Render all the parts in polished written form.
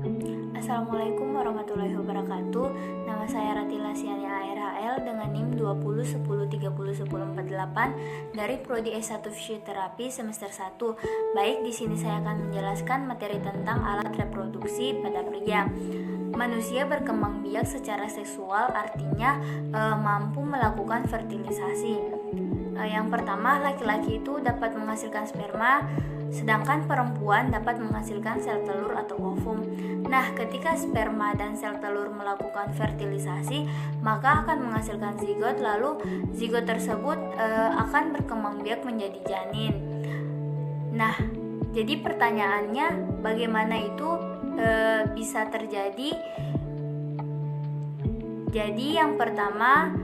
Assalamualaikum warahmatullahi wabarakatuh. Nama saya Ratila Siania ARHL dengan NIM 2010301048 dari Prodi S1 Fisioterapi semester 1. Baik, di sini saya akan menjelaskan materi tentang alat reproduksi pada pria. Manusia berkembang biak secara seksual, artinya mampu melakukan fertilisasi. Yang pertama, laki-laki itu dapat menghasilkan sperma, sedangkan perempuan dapat menghasilkan sel telur atau ovum. Nah, ketika sperma dan sel telur melakukan fertilisasi, maka akan menghasilkan zigot, lalu zigot tersebut akan berkembang biak menjadi janin. Nah, jadi pertanyaannya, bagaimana itu bisa terjadi? Jadi yang pertama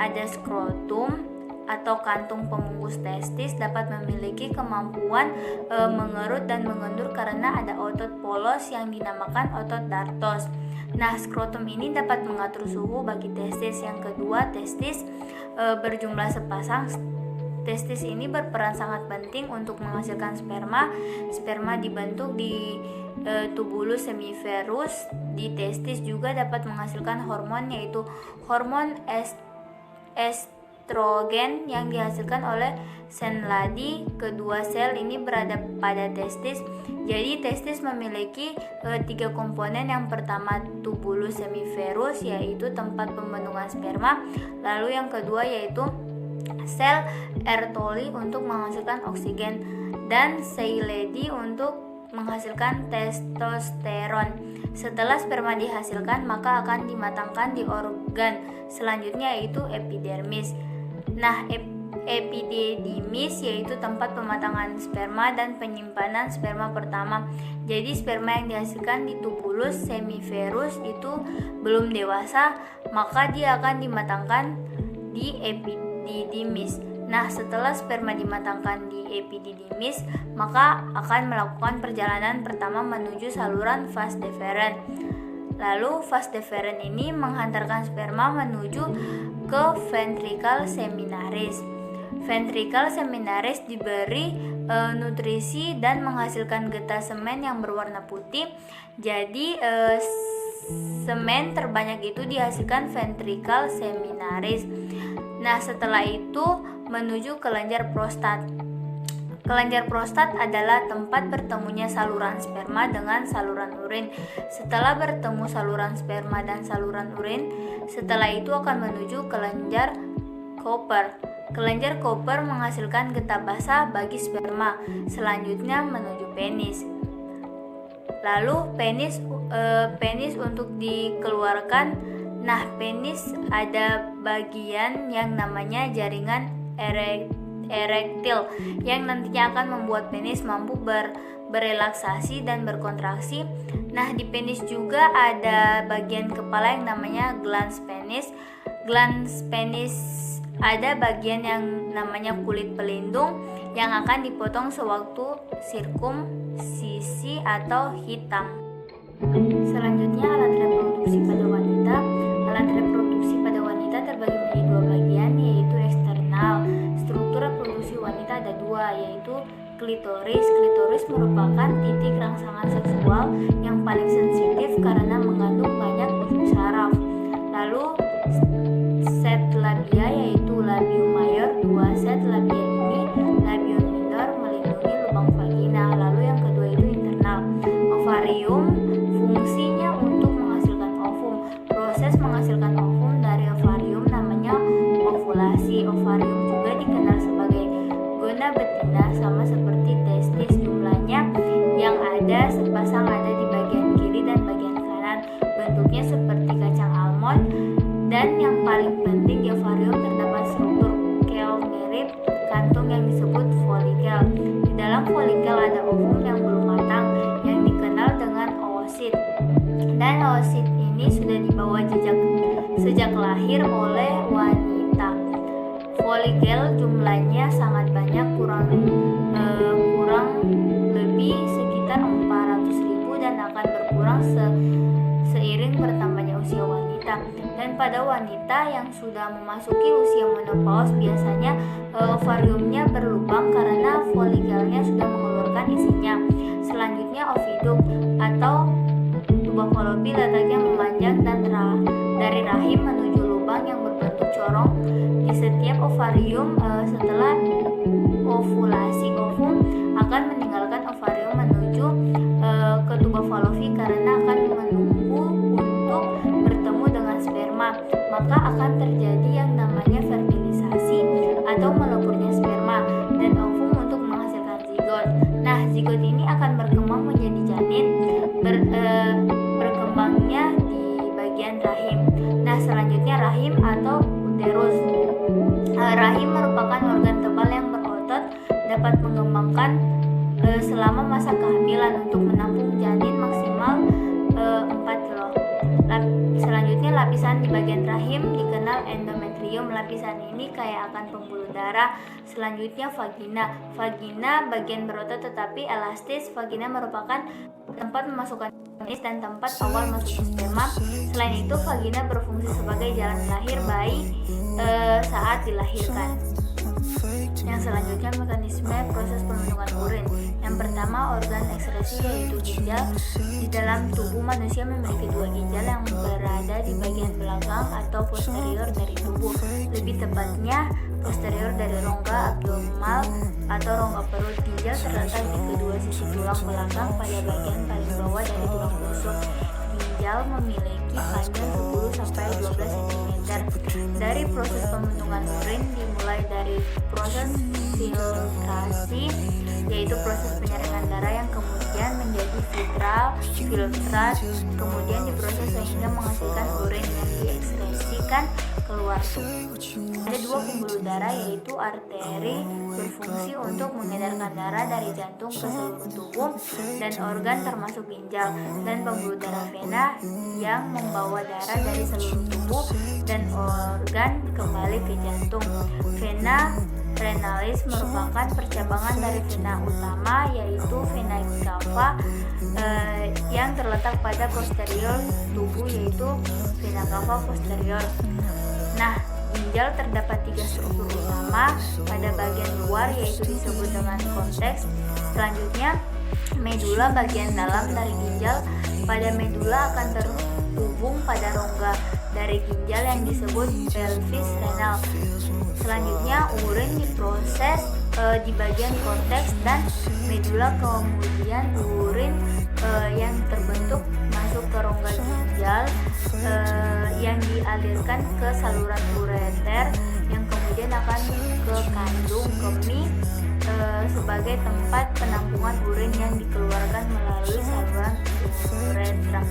ada skrotum atau kantung pembungkus testis dapat memiliki kemampuan mengerut dan mengendur karena ada otot polos yang dinamakan otot Dartos. Nah, skrotum ini dapat mengatur suhu bagi testis. Yang kedua, testis berjumlah sepasang. Testis ini berperan sangat penting untuk menghasilkan sperma. Sperma dibentuk di tubulus semiferus. Di testis juga dapat menghasilkan hormon, yaitu hormon estrogen yang dihasilkan oleh sen ladi. Kedua sel ini berada pada testis. Jadi testis memiliki 3 komponen. Yang pertama tubulus semiferus, yaitu tempat pembentukan sperma. Lalu yang kedua yaitu sel Ertolli untuk menghasilkan oksigen dan Seyledi untuk menghasilkan testosteron. Setelah sperma dihasilkan, maka akan dimatangkan di organ selanjutnya, yaitu epidermis. Nah, epididymis yaitu tempat pematangan sperma dan penyimpanan sperma pertama. Jadi sperma yang dihasilkan di tubulus semiferus itu belum dewasa, maka dia akan dimatangkan di epididymis. Nah, setelah sperma dimatangkan di epididymis, maka akan melakukan perjalanan pertama menuju saluran vas deferens. Lalu vas deferens ini menghantarkan sperma menuju ke ventricle seminaris. Ventricle seminaris diberi nutrisi dan menghasilkan getah semen yang berwarna putih. Jadi semen terbanyak itu dihasilkan ventricle seminaris. Nah, setelah itu menuju kelenjar prostat. Kelenjar prostat adalah tempat bertemunya saluran sperma dengan saluran urin. Setelah bertemu saluran sperma dan saluran urin, setelah itu akan menuju kelenjar Cooper. Kelenjar Cooper menghasilkan getah basah bagi sperma. Selanjutnya menuju penis. Lalu penis untuk dikeluarkan. Nah, penis ada bagian yang namanya jaringan erektil yang nantinya akan membuat penis mampu berelaksasi dan berkontraksi. Nah, di penis juga ada bagian kepala yang namanya glans penis. Glans penis ada bagian yang namanya kulit pelindung yang akan dipotong sewaktu sirkumsisi atau hitam. Selanjutnya, alat reproduksi pada wanita. Alat reproduksi pada wanita terbagi menjadi 2 bagian, yaitu eksternal. Struktur reproduksi wanita ada 2, yaitu klitoris. Klitoris merupakan titik rangsangan seksual yang paling sensitif karena mengandung banyak usus saraf. Lalu set labia, yaitu labium mayor. 2 set labia ini, labium minor, melindungi lubang vagina. Lalu yang kedua itu internal. Ovarium fungsinya untuk menghasilkan ovum. Proses menghasilkan ovum dari ovarium namanya ovulasi. Ovarium juga dikenal sebagai gona betina, sama seperti testis. Jumlahnya yang ada sepasang, ada di bagian kiri dan bagian kanan. Bentuknya seperti kacang almond. Dan yang paling penting, di ovarium terdapat struktur kel mirip kantung yang disebut folikel. Di dalam folikel ada ovum yang belum matang yang dikenal dengan oosit. Dan oosit ini sudah dibawa sejak lahir oleh wanita. Folikel jumlahnya sangat banyak, kurang lebih sekitar 400.000 dan akan berkurang seiring bertambahnya usia wanita. Dan pada wanita yang sudah memasuki usia menopause, biasanya ovariumnya berlubang karena folikelnya sudah mengeluarkan isinya. Selanjutnya oviduk atau falopi letaknya memanjang dan dari rahim menuju lubang yang berbentuk corong di setiap ovarium. Setelah ovulasi, ovum akan meninggalkan ovarium menuju ke tuba falopi karena akan menunggu untuk bertemu dengan sperma. Maka akan terjadi yang namanya fertilisasi atau meleburnya sperma dan ovum untuk menghasilkan zigot. Nah, zigot ini akan berkembang menjadi janin, berkembangnya di bagian rahim. Nah, selanjutnya rahim atau uterus. Rahim merupakan organ tebal yang berotot, dapat mengembangkan selama masa kehamilan untuk menampung janin maksimal 4 kilo. Selanjutnya lapisan di bagian rahim dikenal endometrium. Lapisan ini kaya akan pembuluh darah. Selanjutnya vagina. Vagina bagian berotot tetapi elastis. Vagina merupakan tempat memasukkan penis dan tempat awal masuknya sperma. Selain itu, vagina berfungsi sebagai jalan lahir bayi saat dilahirkan. Yang selanjutnya mekanisme proses pembentukan urin. Yang pertama, organ ekskresi yaitu ginjal. Di dalam tubuh manusia memiliki 2 ginjal yang berada di bagian belakang atau posterior dari tubuh. Lebih tepatnya posterior dari rongga abdominal atau rongga perut. Ginjal terletak di kedua sisi tulang belakang pada bagian paling bawah dari tulang rusuk. Ginjal memiliki panjang 10-12 cm. Dari proses pembentukan urin dimulai dari proses filtrasi, yaitu proses penyaringan darah yang kemudian menjadi filtrat, kemudian diproses sehingga menghasilkan urin yang diekskresikan keluar. Ada 2 pembuluh darah yaitu arteri berfungsi untuk mengedarkan darah dari jantung ke seluruh tubuh dan organ termasuk ginjal, dan pembuluh darah vena yang membawa darah dari seluruh tubuh dan organ kembali ke jantung. Vena renalis merupakan percabangan dari vena utama yaitu vena cava yang terletak pada posterior tubuh yaitu vena cava posterior. Nah, ginjal terdapat 3 struktur utama pada bagian luar yaitu disebut dengan konteks. Selanjutnya medula bagian dalam dari ginjal. Pada medula akan terhubung pada rongga dari ginjal yang disebut pelvis renal. Selanjutnya urin diproses di bagian konteks dan medula, kemudian urin yang terbentuk masuk ke rongga ginjal yang dialirkan ke saluran ureter yang kemudian akan ke kandung kemih sebagai tempat penampungan urin yang dikeluarkan melalui saluran uretra.